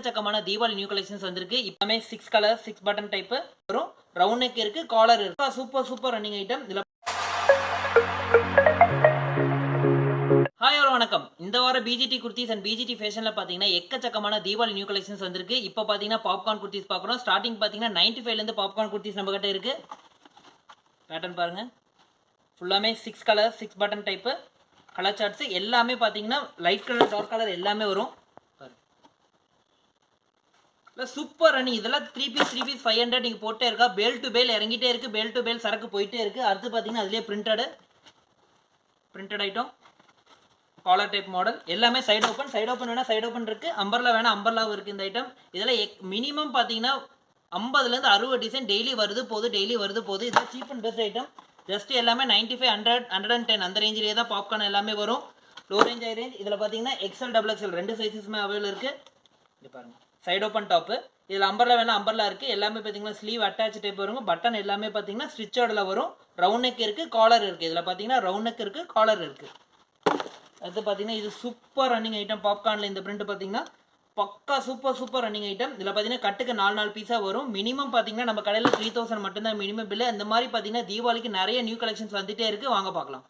எக்கச்சக்கமான Deepavali new collections வந்திருக்கு. இப்பமே 6 கலர் 6 பட்டன் டைப் வரும். ரவுண்ட் நெக் இருக்கு, காலர் இருக்கு. Super running item. இதுல ஹாய் ஹலோ வணக்கம். இந்த வார பிஜிடி குர்த்திஸ் அண்ட் பிஜிடி ஃபேஷன்ல பாத்தீங்கன்னா எக்கச்சக்கமான தீபாவளி நியூ கலெக்ஷன்ஸ் வந்திருக்கு. இப்போ பாத்தீங்கன்னா பாப்கார்ன் குர்த்திஸ் பார்க்குறோம். ஸ்டார்டிங் பாத்தீங்கன்னா 95 ல இருந்து பாப்கார்ன் குர்த்திஸ் நம்ம கிட்ட இருக்கு. பேட்டர்ன் பாருங்க. ஃபுல்லாமே 6 colour 6 button type colour charts எல்லாமே பாத்தீங்கன்னா லைட் கலர் டார்க் கலர் எல்லாமே வரும். Super running. இதெல்லாம் 3 பீஸ் 500 நீங்க போட்டே இருக்கா. பேல் டு பேல் இறங்கிட்டே இருக்கு. பேல் டு பேல் சரக்கு போயிட்டே இருக்கு. அடுத்து பாத்தீங்கன்னா அதுலயே printed item collar type model எல்லாமே சைடு ஓப்பன் வேணா சைடு ஓப்பன் இருக்கு. அம்பர்லா வேணா அம்பர்லாவும் இருக்கு. இந்த ஐட்டம் இதெல்லாம் மினிமம் பாத்தீங்கன்னா 50 ல இருந்து 60 டிசைன் டெய்லி வருது போகுது. இதெல்லாம் cheap and best item. Just எல்லாமே 95 100 110 அந்த ரேஞ்சிலேயே தான் பாப்கார்ன் எல்லாமே வரும். Low range high range. இதுல பாத்தீங்கன்னா எக்ஸ்எல் டபுள் எக்ஸ்எல் ரெண்டு சைஸஸ்மே அவைலபிள் இருக்கு. இது பாருங்க சைடு ஓப்பன் டாப். இதுல அம்பர்லா வேணா அம்பர்லா இருக்கு. எல்லாமே பாத்தீங்கன்னா ஸ்லீவ் அட்டாச் டைப் வரும். பட்டன் எல்லாமே பாத்தீங்கன்னா ஸ்டிச்சோடல வரும். ரவுண்ட் நெக் இருக்கு, காலர் இருக்கு. இதுல பாத்தீங்கன்னா ரவுண்ட் நெக் இருக்கு, காலர் இருக்கு. அடுத்து பாத்தீங்கன்னா இது சூப்பர் ரன்னிங் ஐட்டம். பாப்கார்ன்ல இந்த பிரிண்ட் பாத்தீங்கன்னா பக்கா சூப்பர் ரன்னிங் ஐட்டம். இதுல பாத்தீங்கன்னா கட்டுக்கு 4 பீஸா வரும். மினிமம் பாத்தீங்கன்னா நம்ம கடையில 3000 மட்டும் தான் மினிமம் பில். இந்த மாதிரி பாத்தீங்கன்னா தீபாவளிக்கு நிறைய நியூ கலெக்ஷன்ஸ் வந்துட்டே இருக்கு. வாங்க பார்க்கலாம்.